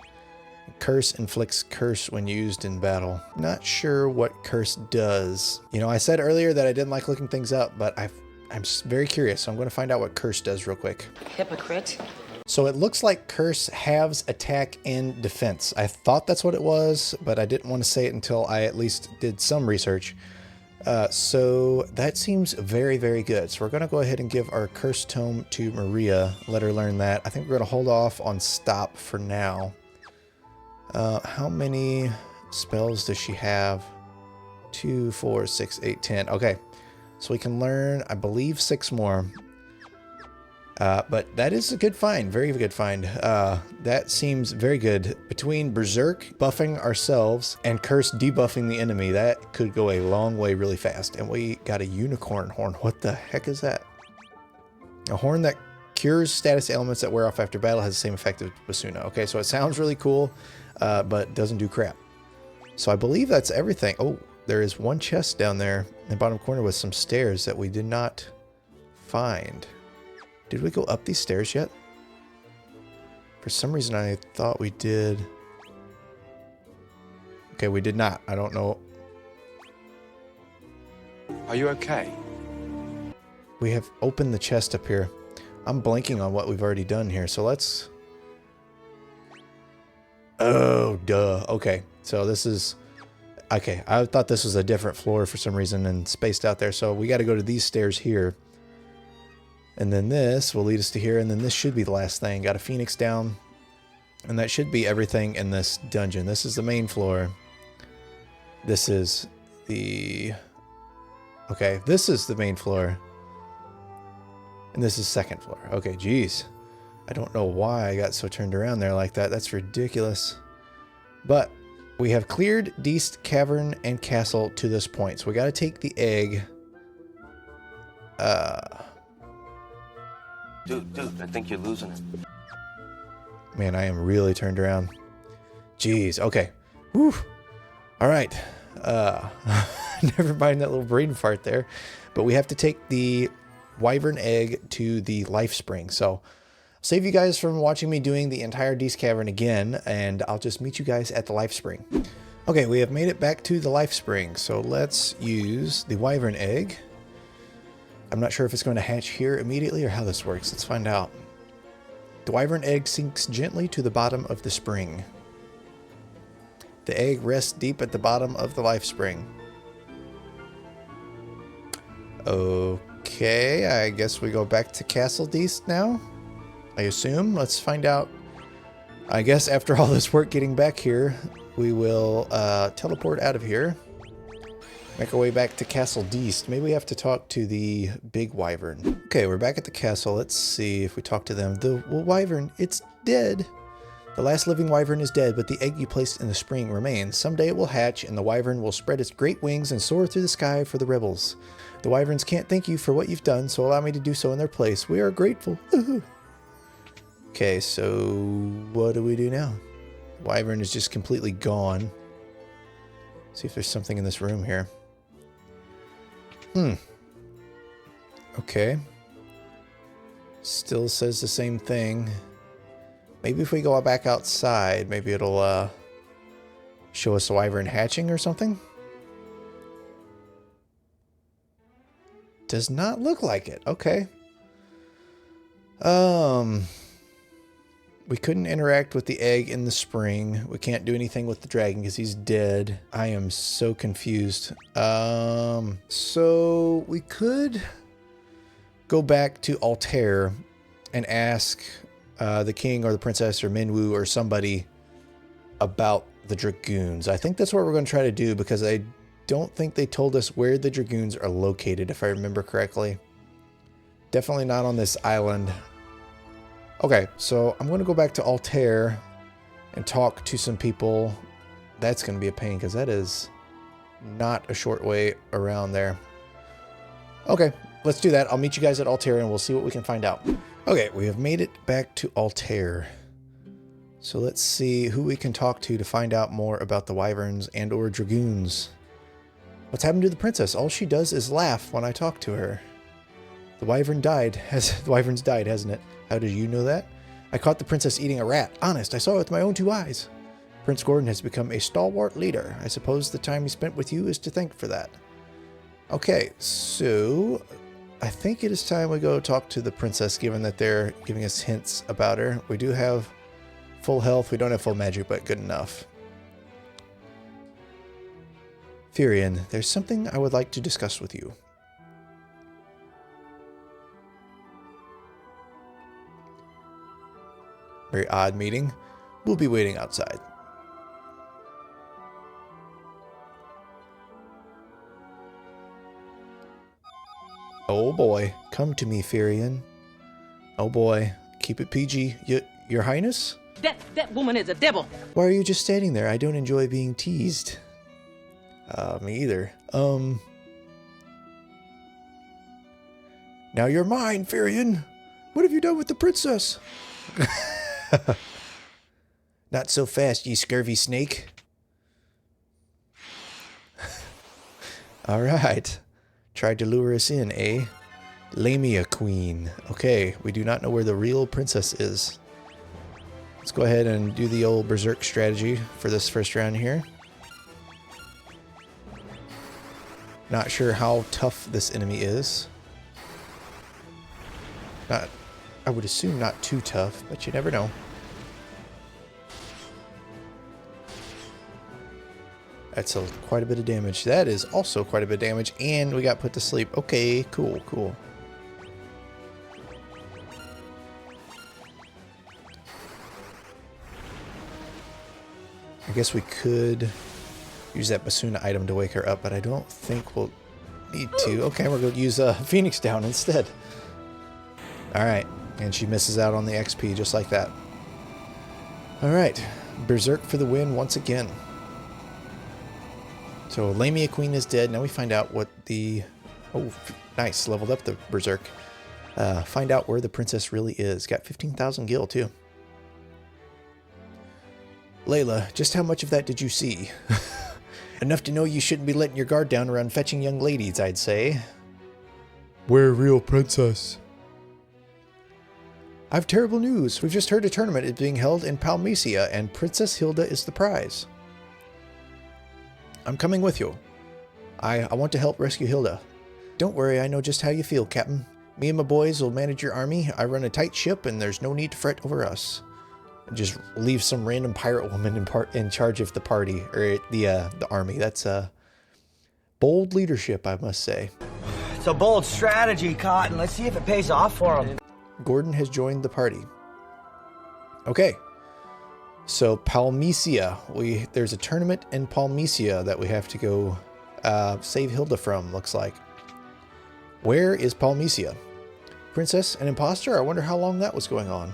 Curse inflicts curse when used in battle. Not sure what curse does. You know, I said earlier that I didn't like looking things up, but I'm very curious, so I'm going to find out what curse does real quick. Hypocrite. So it looks like curse halves attack and defense. I thought that's what it was, but I didn't want to say it until I at least did some research. So that seems very, very good. So we're going to go ahead and give our curse tome to Maria. Let her learn that. I think we're going to hold off on stop for now. How many spells does she have? 2, 4, 6, 8, 10. Okay. So we can learn, I believe, 6 more. But that is a good find. Very good find. That seems very good. Between Berserk buffing ourselves and Curse debuffing the enemy, that could go a long way really fast. And we got a unicorn horn. What the heck is that? A horn that cures status ailments that wear off after battle, has the same effect as Basuna. Okay, so it sounds really cool, but doesn't do crap. So I believe that's everything. Oh, there is one chest down there in the bottom corner with some stairs that we did not find. Did we go up these stairs yet? For some reason, I thought we did. Okay, we did not. I don't know. Are you okay? We have opened the chest up here. I'm blanking on what we've already done here, so let's... Oh, duh. Okay, so this is... Okay, I thought this was a different floor for some reason and spaced out there, so we got to go to these stairs here. And then this will lead us to here, and then this should be the last thing. Got a phoenix down, and that should be everything in this dungeon. This is the main floor. This is the... Okay, this is the main floor. And this is second floor. Okay, geez. I don't know why I got so turned around there like that. That's ridiculous. But we have cleared Deist Cavern and Castle to this point. So we got to take the egg. Dude, I think you're losing it. Man, I am really turned around. Jeez, okay. Whew. All right. Never mind that little brain fart there. But we have to take the wyvern egg to the life spring. So I'll save you guys from watching me doing the entire Deist Cavern again, and I'll just meet you guys at the life spring. Okay, we have made it back to the life spring. So let's use the wyvern egg. I'm not sure if it's going to hatch here immediately or how this works. Let's find out. The wyvern egg sinks gently to the bottom of the spring. The egg rests deep at the bottom of the life spring. Okay, I guess we go back to Castle Deist now. I assume. Let's find out. I guess after all this work getting back here, we will teleport out of here. Make our way back to Castle Deist. Maybe we have to talk to the big wyvern. Okay, we're back at the castle. Let's see if we talk to them. The wyvern, it's dead. The last living wyvern is dead, but the egg you placed in the spring remains. Someday it will hatch, and the wyvern will spread its great wings and soar through the sky for the rebels. The wyverns can't thank you for what you've done, so allow me to do so in their place. We are grateful. Okay, so what do we do now? The wyvern is just completely gone. See if there's something in this room here. Okay. Still says the same thing. Maybe if we go back outside, maybe it'll show us a wyvern hatching or something. Does not look like it. Okay. We couldn't interact with the egg in the spring. We can't do anything with the dragon because he's dead. I am so confused. So we could go back to Altair and ask the king or the princess or Minwu or somebody about the dragoons. I think that's what we're going to try to do because I don't think they told us where the dragoons are located, if I remember correctly. Definitely not on this island. Okay, so I'm going to go back to Altair and talk to some people. That's going to be a pain because that is not a short way around there. Okay, let's do that. I'll meet you guys at Altair and we'll see what we can find out. Okay, we have made it back to Altair. So let's see who we can talk to find out more about the wyverns and or dragoons. What's happened to the princess? All she does is laugh when I talk to her. The wyvern died. The wyvern's died, hasn't it? How did you know that? I caught the princess eating a rat. Honest, I saw it with my own 2 eyes. Prince Gordon has become a stalwart leader. I suppose the time he spent with you is to thank for that. Okay, so I think it is time we go talk to the princess, given that they're giving us hints about her. We do have full health. We don't have full magic, but good enough. Firion, there's something I would like to discuss with you. Very odd meeting. We'll be waiting outside. Oh boy, come to me, Firion. Oh boy, keep it PG. Your Highness? That woman is a devil. Why are you just standing there? I don't enjoy being teased. Me either. Now you're mine, Firion. What have you done with the princess? Not so fast, ye scurvy snake. All right. Tried to lure us in, eh? Lamia Queen. Okay, we do not know where the real princess is. Let's go ahead and do the old berserk strategy for this first round here. Not sure how tough this enemy is. I would assume not too tough, but you never know. That's quite a bit of damage. That is also quite a bit of damage, and we got put to sleep. Okay, cool, cool. I guess we could use that Basuna item to wake her up, but I don't think we'll need to. Okay, we're going to use Phoenix Down instead. Alright, and she misses out on the XP just like that. Alright, Berserk for the win once again. So Lamia Queen is dead. Now we find out what the... Oh, nice, leveled up the Berserk. Find out where the princess really is. Got 15,000 gil too. Layla, just how much of that did you see? Enough to know you shouldn't be letting your guard down around fetching young ladies, I'd say. Where real princess? I've terrible news. We've just heard a tournament is being held in Palmesia, and Princess Hilda is the prize. I'm coming with you. I want to help rescue Hilda. Don't worry, I know just how you feel, Captain. Me and my boys will manage your army. I run a tight ship, and there's no need to fret over us. Just leave some random pirate woman in charge of the party, or the army. That's bold leadership, I must say. It's a bold strategy, Cotton. Let's see if it pays off for him. Gordon has joined the party. Okay. So Palmesia, there's a tournament in Palmesia that we have to go save Hilda from, looks like. Where is Palmesia? Princess, an imposter? I wonder how long that was going on.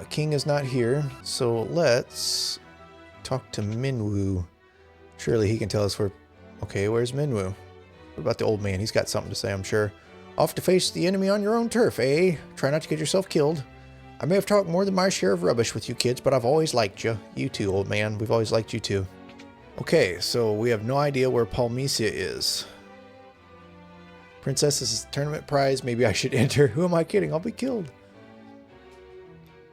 King is not here, so let's talk to Minwoo. Surely he can tell us where... Okay, where's Minwoo? What about the old man? He's got something to say, I'm sure. Off to face the enemy on your own turf, eh? Try not to get yourself killed. I may have talked more than my share of rubbish with you kids, but I've always liked you. You too, old man. We've always liked you too. Okay, so we have no idea where Palmesia is. Princess, this is the tournament prize. Maybe I should enter. Who am I kidding? I'll be killed.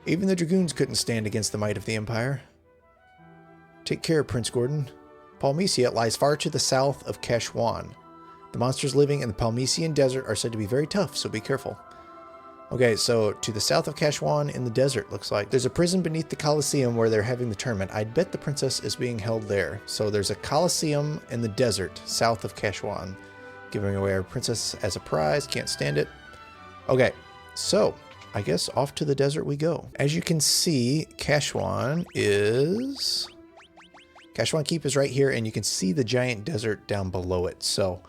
Even the dragoons couldn't stand against the might of the Empire. Take care, Prince Gordon. Palmesia lies far to the south of Kashwan. The monsters living in the Palmesian desert are said to be very tough, so be careful. Okay, so to the south of Kashwan in the desert, looks like. There's a prison beneath the Colosseum where they're having the tournament. I'd bet the princess is being held there. So there's a Colosseum in the desert, south of Kashwan. Giving away our princess as a prize. Can't stand it. Okay, so I guess off to the desert we go. As you can see, Kashwan Keep is right here, and you can see the giant desert down below it. So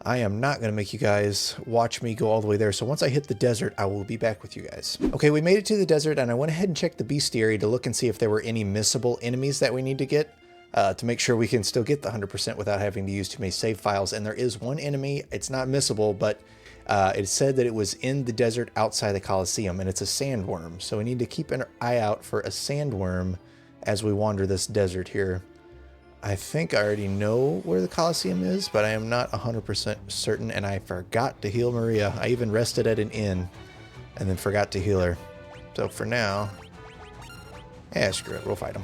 I am not going to make you guys watch me go all the way there. So once I hit the desert, I will be back with you guys. Okay, we made it to the desert, and I went ahead and checked the bestiary to look and see if there were any missable enemies that we need to get to make sure we can still get the 100% without having to use too many save files. And there is one enemy. It's not missable, but it said that it was in the desert outside the Colosseum, and it's a sandworm. So we need to keep an eye out for a sandworm as we wander this desert here. I think I already know where the Colosseum is, but I am not 100% certain, and I forgot to heal Maria. I even rested at an inn and then forgot to heal her. So for now, screw it, we'll fight him.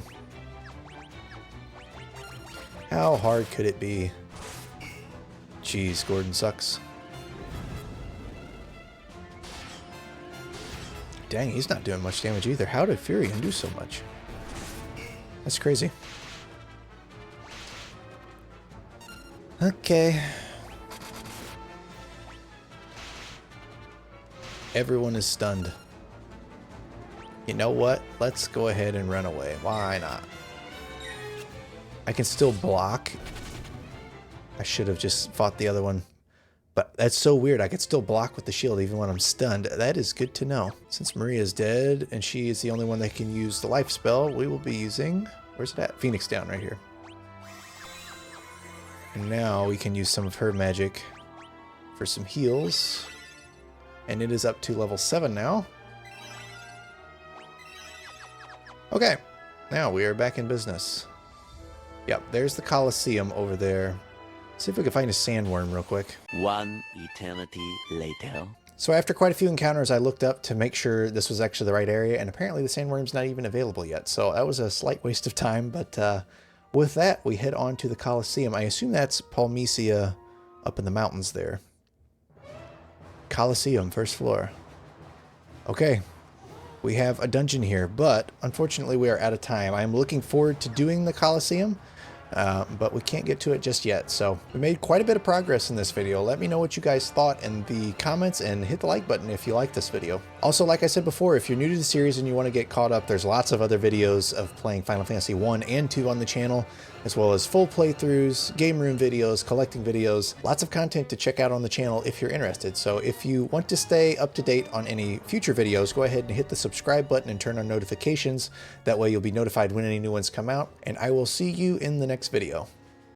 How hard could it be? Jeez, Gordon sucks. Dang, he's not doing much damage either. How did Furion do so much? That's crazy. Okay. Everyone is stunned. You know what? Let's go ahead and run away. Why not? I can still block. I should have just fought the other one. But that's so weird. I can still block with the shield even when I'm stunned. That is good to know. Since Maria is dead and she is the only one that can use the life spell, we will be using... Where's it at? Phoenix Down right here. And now we can use some of her magic for some heals. And it is up to level 7 now. Okay, now we are back in business. Yep, there's the Colosseum over there. See if we can find a sandworm real quick. One eternity later. So after quite a few encounters, I looked up to make sure this was actually the right area, and apparently the sandworm's not even available yet. So that was a slight waste of time, but with that, we head on to the Colosseum. I assume that's Palmesia up in the mountains there. Colosseum, first floor. Okay, we have a dungeon here, but unfortunately we are out of time. I'm looking forward to doing the Colosseum, but we can't get to it just yet. So we made quite a bit of progress in this video. Let me know what you guys thought in the comments and hit the like button if you like this video. Also, like I said before, if you're new to the series and you want to get caught up, there's lots of other videos of playing Final Fantasy 1 and 2 on the channel, as well as full playthroughs, game room videos, collecting videos, lots of content to check out on the channel if you're interested. So if you want to stay up to date on any future videos, go ahead and hit the subscribe button and turn on notifications. That way you'll be notified when any new ones come out, and I will see you in the next video.